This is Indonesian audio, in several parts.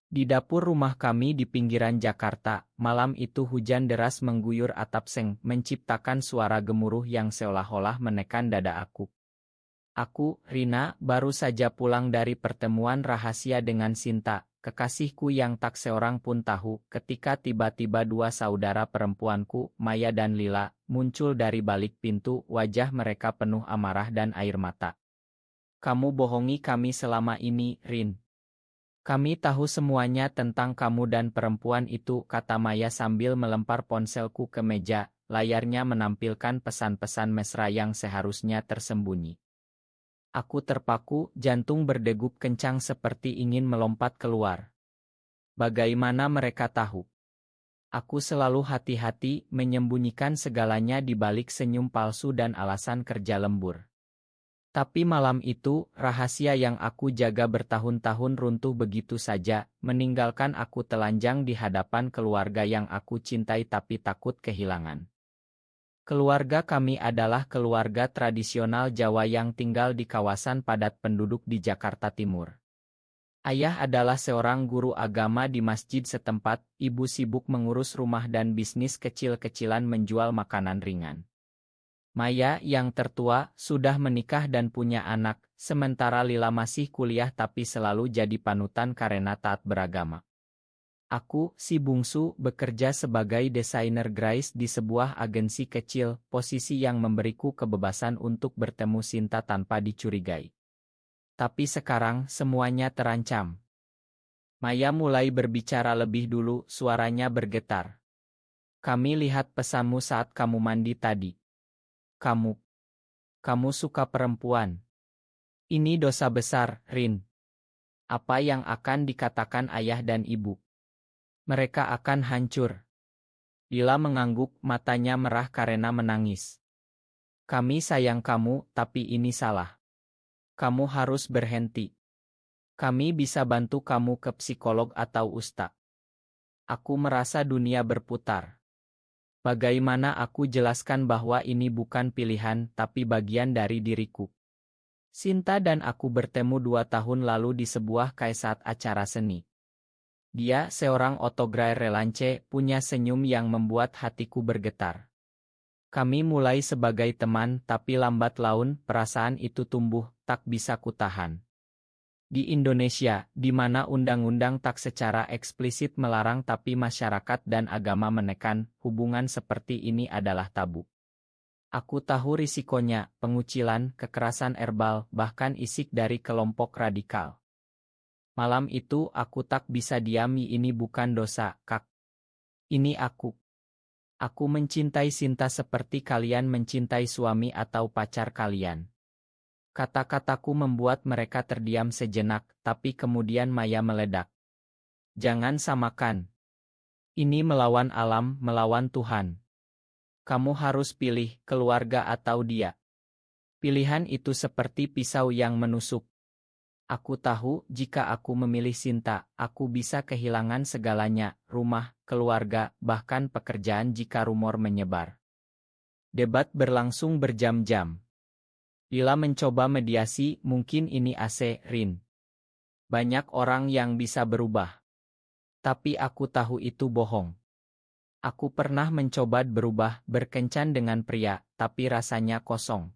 Di dapur rumah kami di pinggiran Jakarta, malam itu hujan deras mengguyur atap seng, menciptakan suara gemuruh yang seolah-olah menekan dada aku. Aku, Rina, baru saja pulang dari pertemuan rahasia dengan Sinta, kekasihku yang tak seorang pun tahu, ketika tiba-tiba dua saudara perempuanku, Maya dan Lila, muncul dari balik pintu, wajah mereka penuh amarah dan air mata. Kamu bohongi kami selama ini, Rin. Kami tahu semuanya tentang kamu dan perempuan itu, kata Maya sambil melempar ponselku ke meja, layarnya menampilkan pesan-pesan mesra yang seharusnya tersembunyi. Aku terpaku, jantung berdegup kencang seperti ingin melompat keluar. Bagaimana mereka tahu? Aku selalu hati-hati menyembunyikan segalanya di balik senyum palsu dan alasan kerja lembur. Tapi malam itu, rahasia yang aku jaga bertahun-tahun runtuh begitu saja, meninggalkan aku telanjang di hadapan keluarga yang aku cintai tapi takut kehilangan. Keluarga kami adalah keluarga tradisional Jawa yang tinggal di kawasan padat penduduk di Jakarta Timur. Ayah adalah seorang guru agama di masjid setempat, ibu sibuk mengurus rumah dan bisnis kecil-kecilan menjual makanan ringan. Maya, yang tertua, sudah menikah dan punya anak, sementara Lila masih kuliah tapi selalu jadi panutan karena taat beragama. Aku, si bungsu, bekerja sebagai desainer grafis di sebuah agensi kecil, posisi yang memberiku kebebasan untuk bertemu Sinta tanpa dicurigai. Tapi sekarang, semuanya terancam. Maya mulai berbicara lebih dulu, suaranya bergetar. Kami lihat pesanmu saat kamu mandi tadi. Kamu suka perempuan. Ini dosa besar, Rin. Apa yang akan dikatakan ayah dan ibu? Mereka akan hancur. Lila mengangguk, matanya merah karena menangis. Kami sayang kamu, tapi ini salah. Kamu harus berhenti. Kami bisa bantu kamu ke psikolog atau ustaz. Aku merasa dunia berputar. Bagaimana aku jelaskan bahwa ini bukan pilihan, tapi bagian dari diriku? Sinta dan aku bertemu 2 tahun lalu di sebuah saat acara seni. Dia, seorang otografer relance, punya senyum yang membuat hatiku bergetar. Kami mulai sebagai teman, tapi lambat laun, perasaan itu tumbuh, tak bisa kutahan. Di Indonesia, di mana undang-undang tak secara eksplisit melarang tapi masyarakat dan agama menekan, hubungan seperti ini adalah tabu. Aku tahu risikonya, pengucilan, kekerasan verbal, bahkan isik dari kelompok radikal. Malam itu aku tak bisa diami, ini bukan dosa, Kak. Ini aku. Aku mencintai Sinta seperti kalian mencintai suami atau pacar kalian. Kata-kataku membuat mereka terdiam sejenak, tapi kemudian Maya meledak. Jangan samakan. Ini melawan alam, melawan Tuhan. Kamu harus pilih, keluarga atau dia. Pilihan itu seperti pisau yang menusuk. Aku tahu, jika aku memilih Sinta, aku bisa kehilangan segalanya, rumah, keluarga, bahkan pekerjaan jika rumor menyebar. Debat berlangsung berjam-jam. Lila mencoba mediasi, mungkin ini AC, Rin. Banyak orang yang bisa berubah. Tapi aku tahu itu bohong. Aku pernah mencoba berubah, berkencan dengan pria, tapi rasanya kosong.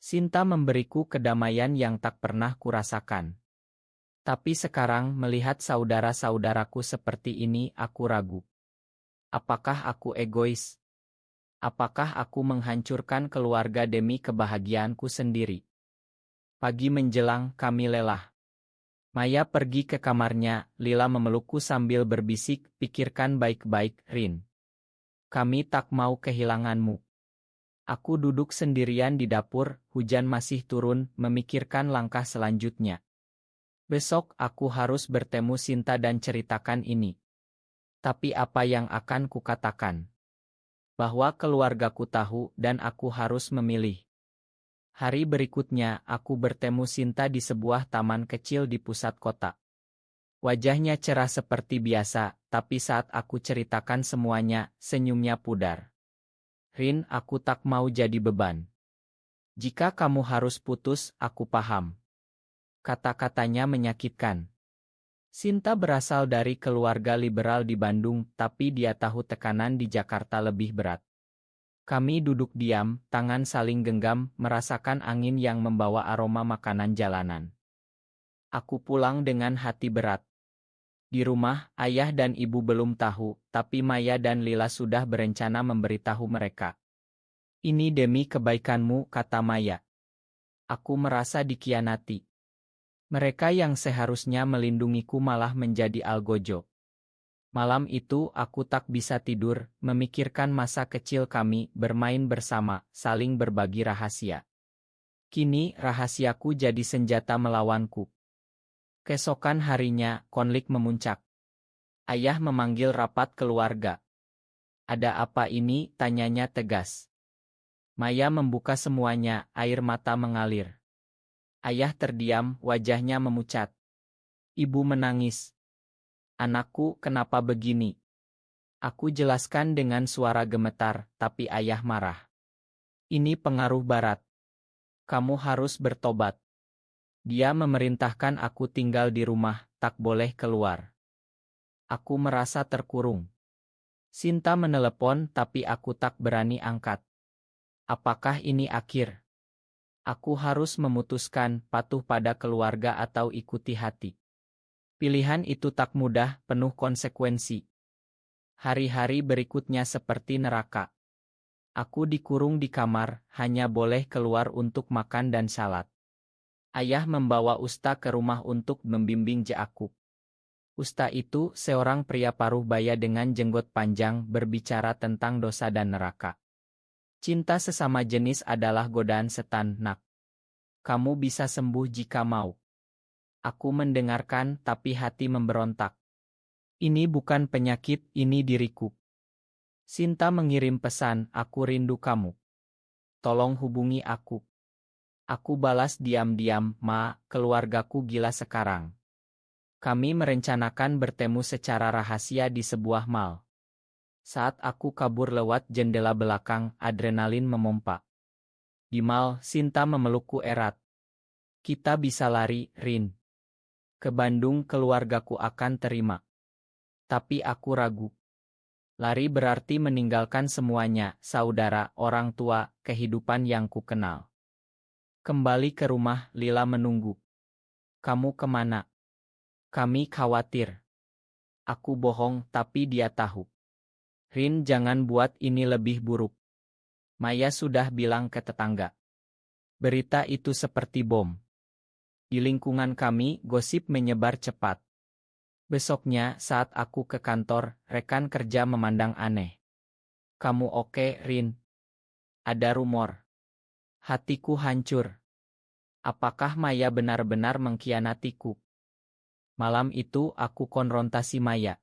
Sinta memberiku kedamaian yang tak pernah kurasakan. Tapi sekarang melihat saudara-saudaraku seperti ini, aku ragu. Apakah aku egois? Apakah aku menghancurkan keluarga demi kebahagiaanku sendiri? Pagi menjelang, kami lelah. Maya pergi ke kamarnya, Lila memelukku sambil berbisik, pikirkan baik-baik, Rin. Kami tak mau kehilanganmu. Aku duduk sendirian di dapur, hujan masih turun, memikirkan langkah selanjutnya. Besok aku harus bertemu Sinta dan ceritakan ini. Tapi apa yang akan kukatakan? Bahwa keluargaku tahu dan aku harus memilih. Hari berikutnya, aku bertemu Sinta di sebuah taman kecil di pusat kota. Wajahnya cerah seperti biasa, tapi saat aku ceritakan semuanya, senyumnya pudar. Rin, aku tak mau jadi beban. Jika kamu harus putus, aku paham. Kata-katanya menyakitkan. Sinta berasal dari keluarga liberal di Bandung, tapi dia tahu tekanan di Jakarta lebih berat. Kami duduk diam, tangan saling genggam, merasakan angin yang membawa aroma makanan jalanan. Aku pulang dengan hati berat. Di rumah, ayah dan ibu belum tahu, tapi Maya dan Lila sudah berencana memberitahu mereka. Ini demi kebaikanmu, kata Maya. Aku merasa dikhianati. Mereka yang seharusnya melindungiku malah menjadi algojo. Malam itu aku tak bisa tidur, memikirkan masa kecil kami, bermain bersama, saling berbagi rahasia. Kini rahasiaku jadi senjata melawanku. Keesokan harinya, konflik memuncak. Ayah memanggil rapat keluarga. Ada apa ini? Tanyanya tegas. Maya membuka semuanya, air mata mengalir. Ayah terdiam, wajahnya memucat. Ibu menangis. Anakku, kenapa begini? Aku jelaskan dengan suara gemetar, tapi ayah marah. Ini pengaruh barat. Kamu harus bertobat. Dia memerintahkan aku tinggal di rumah, tak boleh keluar. Aku merasa terkurung. Sinta menelepon, tapi aku tak berani angkat. Apakah ini akhir? Aku harus memutuskan, patuh pada keluarga atau ikuti hati. Pilihan itu tak mudah, penuh konsekuensi. Hari-hari berikutnya seperti neraka. Aku dikurung di kamar, hanya boleh keluar untuk makan dan salat. Ayah membawa Usta ke rumah untuk membimbing aku. Usta itu seorang pria paruh baya dengan jenggot panjang, berbicara tentang dosa dan neraka. Cinta sesama jenis adalah godaan setan, nak. Kamu bisa sembuh jika mau. Aku mendengarkan, tapi hati memberontak. Ini bukan penyakit, ini diriku. Sinta mengirim pesan, aku rindu kamu. Tolong hubungi aku. Aku balas diam-diam, Ma, keluargaku gila sekarang. Kami merencanakan bertemu secara rahasia di sebuah mal. Saat aku kabur lewat jendela belakang, adrenalin memompa. Di mal, Sinta memelukku erat. Kita bisa lari, Rin. Ke Bandung keluargaku akan terima. Tapi aku ragu. Lari berarti meninggalkan semuanya, saudara, orang tua, kehidupan yang ku kenal. Kembali ke rumah, Lila menunggu. Kamu kemana? Kami khawatir. Aku bohong, tapi dia tahu. Rin, jangan buat ini lebih buruk. Maya sudah bilang ke tetangga. Berita itu seperti bom. Di lingkungan kami, gosip menyebar cepat. Besoknya, saat aku ke kantor, rekan kerja memandang aneh. Kamu oke, Rin? Ada rumor. Hatiku hancur. Apakah Maya benar-benar mengkhianatiku? Malam itu aku konfrontasi Maya.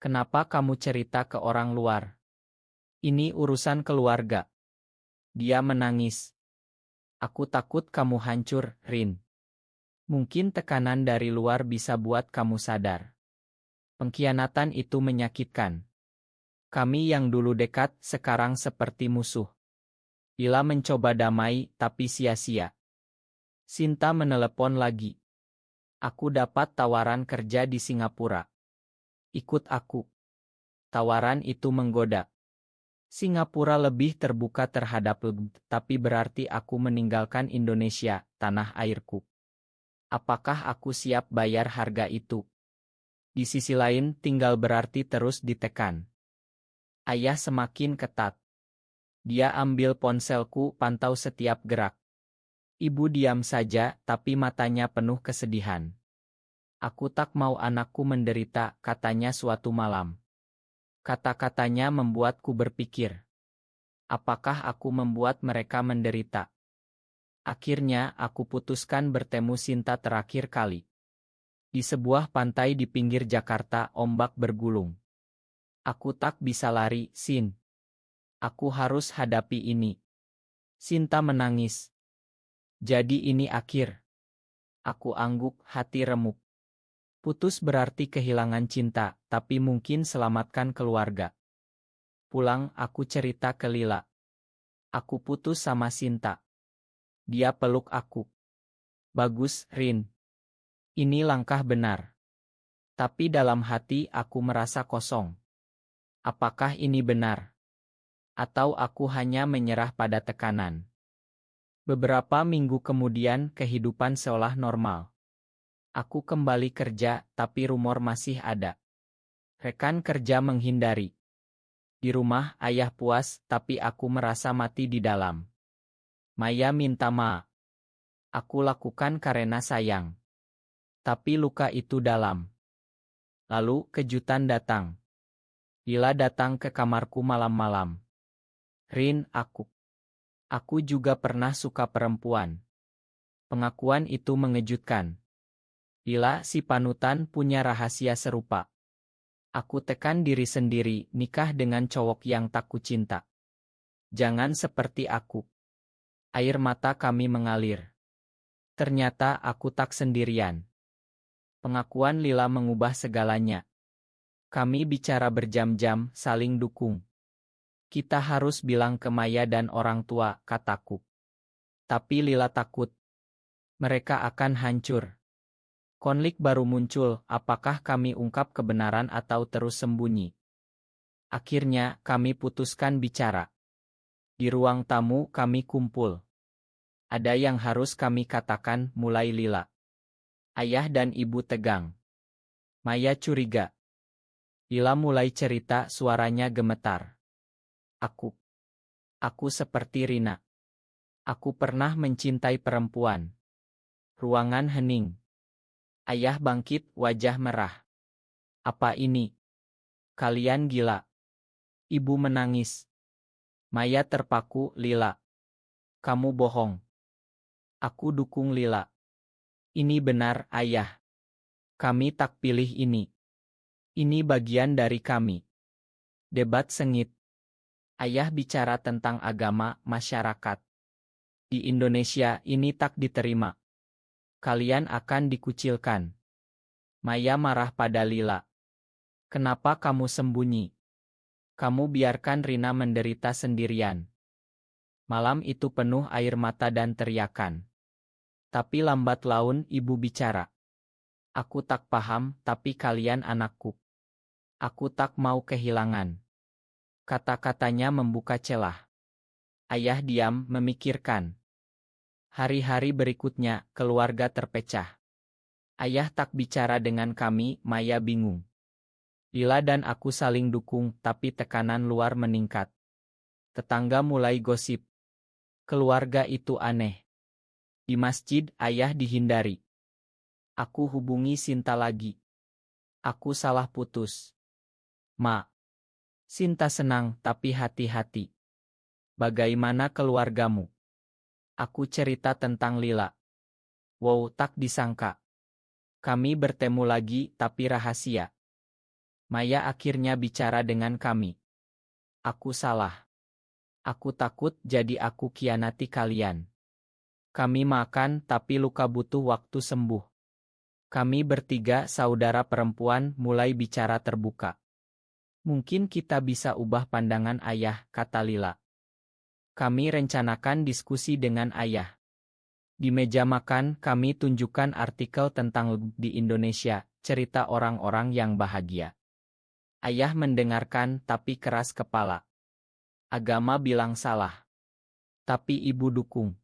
Kenapa kamu cerita ke orang luar? Ini urusan keluarga. Dia menangis. Aku takut kamu hancur, Rin. Mungkin tekanan dari luar bisa buat kamu sadar. Pengkhianatan itu menyakitkan. Kami yang dulu dekat, sekarang seperti musuh. Lila mencoba damai, tapi sia-sia. Sinta menelepon lagi. Aku dapat tawaran kerja di Singapura. Ikut aku. Tawaran itu menggoda. Singapura lebih terbuka terhadap tapi berarti aku meninggalkan Indonesia, tanah airku. Apakah aku siap bayar harga itu? Di sisi lain, tinggal berarti terus ditekan. Ayah semakin ketat. Dia ambil ponselku, pantau setiap gerak. Ibu diam saja, tapi matanya penuh kesedihan. Aku tak mau anakku menderita, katanya suatu malam. Kata-katanya membuatku berpikir. Apakah aku membuat mereka menderita? Akhirnya, aku putuskan bertemu Sinta terakhir kali. Di sebuah pantai di pinggir Jakarta, ombak bergulung. Aku tak bisa lari, Sin. Aku harus hadapi ini. Sinta menangis. Jadi ini akhir. Aku angguk, hati remuk. Putus berarti kehilangan cinta, tapi mungkin selamatkan keluarga. Pulang, aku cerita ke Lila. Aku putus sama Sinta. Dia peluk aku. Bagus, Rin. Ini langkah benar. Tapi dalam hati aku merasa kosong. Apakah ini benar? Atau aku hanya menyerah pada tekanan? Beberapa minggu kemudian kehidupan seolah normal. Aku kembali kerja, tapi rumor masih ada. Rekan kerja menghindari. Di rumah, ayah puas, tapi aku merasa mati di dalam. Maya minta maaf. Aku lakukan karena sayang. Tapi luka itu dalam. Lalu, kejutan datang. Lila datang ke kamarku malam-malam. Rin, Aku juga pernah suka perempuan. Pengakuan itu mengejutkan. Lila, si panutan, punya rahasia serupa. Aku tekan diri sendiri, nikah dengan cowok yang tak kucinta. Jangan seperti aku. Air mata kami mengalir. Ternyata aku tak sendirian. Pengakuan Lila mengubah segalanya. Kami bicara berjam-jam, saling dukung. Kita harus bilang ke Maya dan orang tua, kataku. Tapi Lila takut. Mereka akan hancur. Konflik baru muncul, apakah kami ungkap kebenaran atau terus sembunyi? Akhirnya, kami putuskan bicara. Di ruang tamu kami kumpul. Ada yang harus kami katakan, mulai Lila. Ayah dan ibu tegang. Maya curiga. Lila mulai cerita, suaranya gemetar. Aku seperti Rina. Aku pernah mencintai perempuan. Ruangan hening. Ayah bangkit, wajah merah. Apa ini? Kalian gila. Ibu menangis. Maya terpaku, Lila. Kamu bohong. Aku dukung Lila. Ini benar, ayah. Kami tak pilih ini. Ini bagian dari kami. Debat sengit. Ayah bicara tentang agama, masyarakat. Di Indonesia ini tak diterima. Kalian akan dikucilkan. Maya marah pada Lila. Kenapa kamu sembunyi? Kamu biarkan Rina menderita sendirian. Malam itu penuh air mata dan teriakan. Tapi lambat laun ibu bicara. Aku tak paham, tapi kalian anakku. Aku tak mau kehilangan. Kata-katanya membuka celah. Ayah diam, memikirkan. Hari-hari berikutnya, keluarga terpecah. Ayah tak bicara dengan kami, Maya bingung. Lila dan aku saling dukung, tapi tekanan luar meningkat. Tetangga mulai gosip. Keluarga itu aneh. Di masjid, ayah dihindari. Aku hubungi Sinta lagi. Aku salah putus. Ma. Sinta senang, tapi hati-hati. Bagaimana keluargamu? Aku cerita tentang Lila. Wow, tak disangka. Kami bertemu lagi, tapi rahasia. Maya akhirnya bicara dengan kami. Aku salah. Aku takut jadi aku kianati kalian. Kami makan, tapi luka butuh waktu sembuh. Kami bertiga saudara perempuan mulai bicara terbuka. Mungkin kita bisa ubah pandangan ayah, kata Lila. Kami rencanakan diskusi dengan ayah. Di meja makan, kami tunjukkan artikel tentang di Indonesia, cerita orang-orang yang bahagia. Ayah mendengarkan tapi keras kepala. Agama bilang salah. Tapi ibu dukung.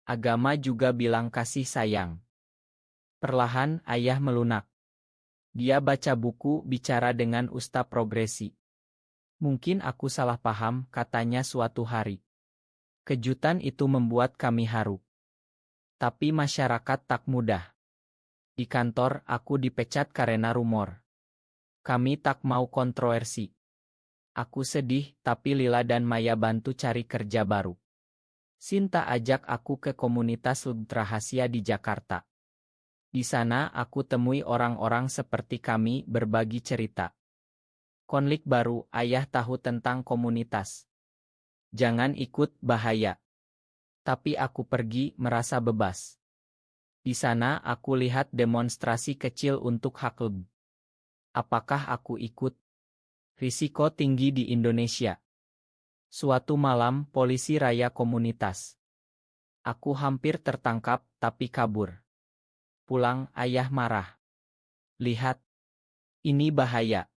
Agama juga bilang kasih sayang. Perlahan ayah melunak. Dia baca buku bicara dengan ustaz progresi. Mungkin aku salah paham, katanya suatu hari. Kejutan itu membuat kami haru. Tapi masyarakat tak mudah. Di kantor, aku dipecat karena rumor. Kami tak mau kontroversi. Aku sedih, tapi Lila dan Maya bantu cari kerja baru. Sinta ajak aku ke komunitas rahasia di Jakarta. Di sana aku temui orang-orang seperti kami berbagi cerita. Konflik baru, ayah tahu tentang komunitas. Jangan ikut, bahaya. Tapi aku pergi merasa bebas. Di sana aku lihat demonstrasi kecil untuk hak lebih. Apakah aku ikut? Risiko tinggi di Indonesia. Suatu malam, polisi raya komunitas. Aku hampir tertangkap, tapi kabur. Pulang, ayah marah. Lihat, Ini bahaya.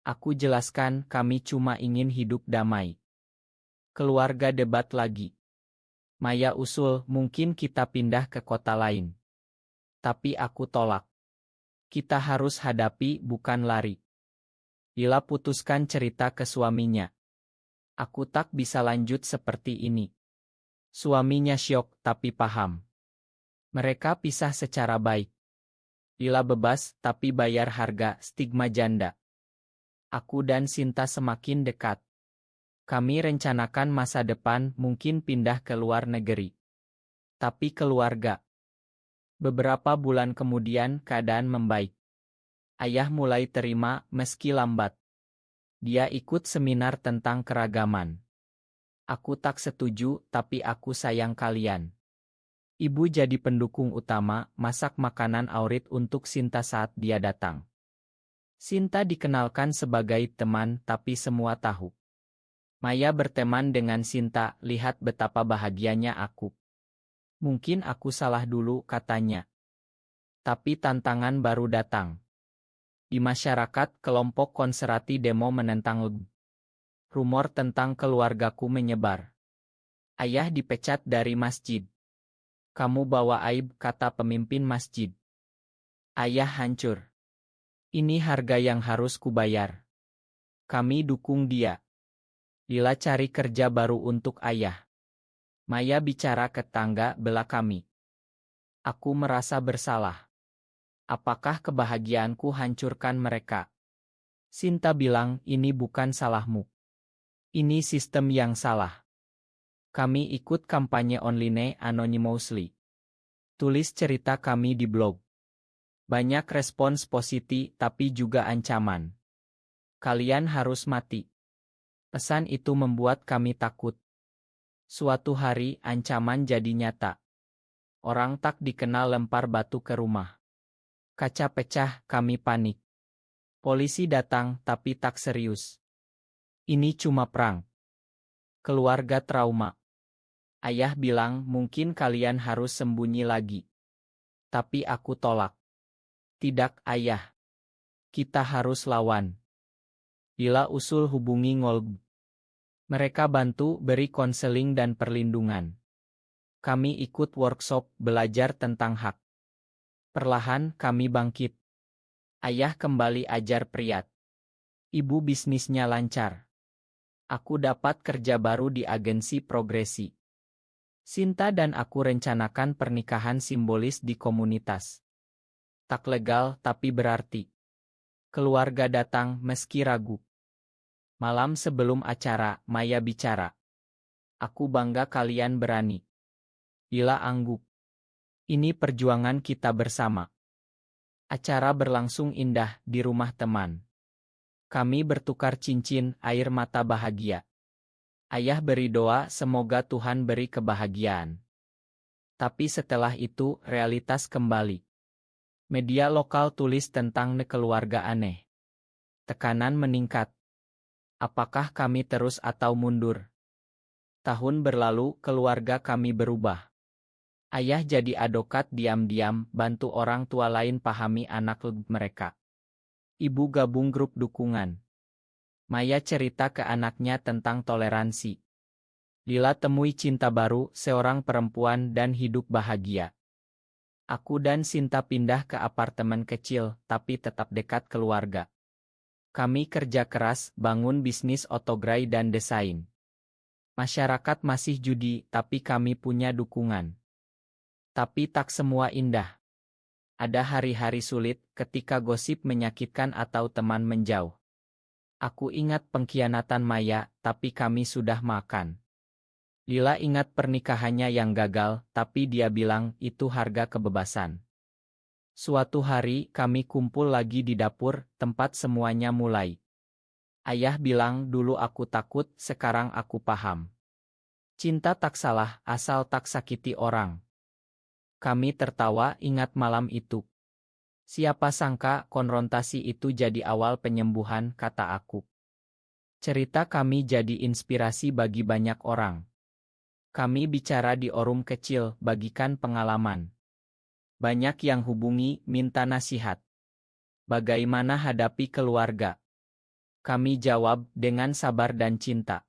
Aku jelaskan, kami cuma ingin hidup damai. Keluarga debat lagi. Maya usul, mungkin kita pindah ke kota lain. Tapi aku tolak. Kita harus hadapi, bukan lari. Lila putuskan cerita ke suaminya. Aku tak bisa lanjut seperti ini. Suaminya syok tapi paham. Mereka pisah secara baik. Lila bebas tapi bayar harga stigma janda. Aku dan Sinta semakin dekat. Kami rencanakan masa depan, mungkin pindah ke luar negeri. Tapi keluarga. Beberapa bulan kemudian keadaan membaik. Ayah mulai terima meski lambat. Dia ikut seminar tentang keragaman. Aku tak setuju, tapi aku sayang kalian. Ibu jadi pendukung utama, masak makanan aurit untuk Sinta saat dia datang. Sinta dikenalkan sebagai teman, tapi semua tahu. Maya berteman dengan Sinta, lihat betapa bahagianya aku. Mungkin aku salah dulu, katanya. Tapi tantangan baru datang. Di masyarakat, kelompok konservatif demo menentang LGB. Rumor tentang keluargaku menyebar. Ayah dipecat dari masjid. Kamu bawa aib, kata pemimpin masjid. Ayah hancur. Ini harga yang harus kubayar. Kami dukung dia. Lila cari kerja baru untuk ayah. Maya bicara ke tangga belah kami. Aku merasa bersalah. Apakah kebahagiaanku hancurkan mereka? Sinta bilang, ini bukan salahmu. Ini sistem yang salah. Kami ikut kampanye online anonymously. Tulis cerita kami di blog. Banyak respons positif tapi juga ancaman. Kalian harus mati. Pesan itu membuat kami takut. Suatu hari ancaman jadi nyata. Orang tak dikenal lempar batu ke rumah. Kaca pecah, kami panik. Polisi datang tapi tak serius. Ini cuma perang. Keluarga trauma. Ayah bilang mungkin kalian harus sembunyi lagi. Tapi aku tolak. Tidak, ayah. Kita harus lawan. Lila usul hubungi Ngolb. Mereka bantu beri konseling dan perlindungan. Kami ikut workshop belajar tentang hak. Perlahan kami bangkit. Ayah kembali ajar priat. Ibu bisnisnya lancar. Aku dapat kerja baru di agensi progresi. Sinta dan aku rencanakan pernikahan simbolis di komunitas. Tak legal tapi berarti. Keluarga datang meski ragu. Malam sebelum acara, Maya bicara. Aku bangga kalian berani. Lila angguk. Ini perjuangan kita bersama. Acara berlangsung indah di rumah teman. Kami bertukar cincin, air mata bahagia. Ayah beri doa semoga Tuhan beri kebahagiaan. Tapi setelah itu, realitas kembali. Media lokal tulis tentang keluarga aneh. Tekanan meningkat. Apakah kami terus atau mundur? Tahun berlalu, keluarga kami berubah. Ayah jadi advokat diam-diam, bantu orang tua lain pahami anak mereka. Ibu gabung grup dukungan. Maya cerita ke anaknya tentang toleransi. Lila temui cinta baru, seorang perempuan dan hidup bahagia. Aku dan Sinta pindah ke apartemen kecil, tapi tetap dekat keluarga. Kami kerja keras, bangun bisnis otogerai dan desain. Masyarakat masih judi, tapi kami punya dukungan. Tapi tak semua indah. Ada hari-hari sulit, ketika gosip menyakitkan atau teman menjauh. Aku ingat pengkhianatan Maya, tapi kami sudah makan. Lila ingat pernikahannya yang gagal, tapi dia bilang itu harga kebebasan. Suatu hari kami kumpul lagi di dapur, tempat semuanya mulai. Ayah bilang dulu aku takut, sekarang aku paham. Cinta tak salah, asal tak sakiti orang. Kami tertawa ingat malam itu. Siapa sangka konfrontasi itu jadi awal penyembuhan, kata aku. Cerita kami jadi inspirasi bagi banyak orang. Kami bicara di forum kecil, bagikan pengalaman. Banyak yang hubungi, minta nasihat. Bagaimana hadapi keluarga? Kami jawab dengan sabar dan cinta.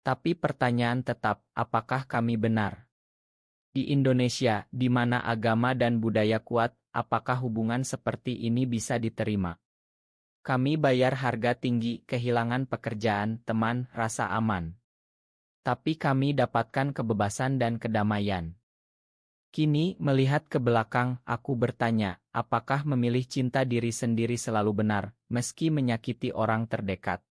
Tapi pertanyaan tetap, apakah kami benar? Di Indonesia, di mana agama dan budaya kuat, apakah hubungan seperti ini bisa diterima? Kami bayar harga tinggi, kehilangan pekerjaan, teman, rasa aman. Tapi kami dapatkan kebebasan dan kedamaian. Kini, melihat ke belakang, aku bertanya, apakah memilih cinta diri sendiri selalu benar, meski menyakiti orang terdekat?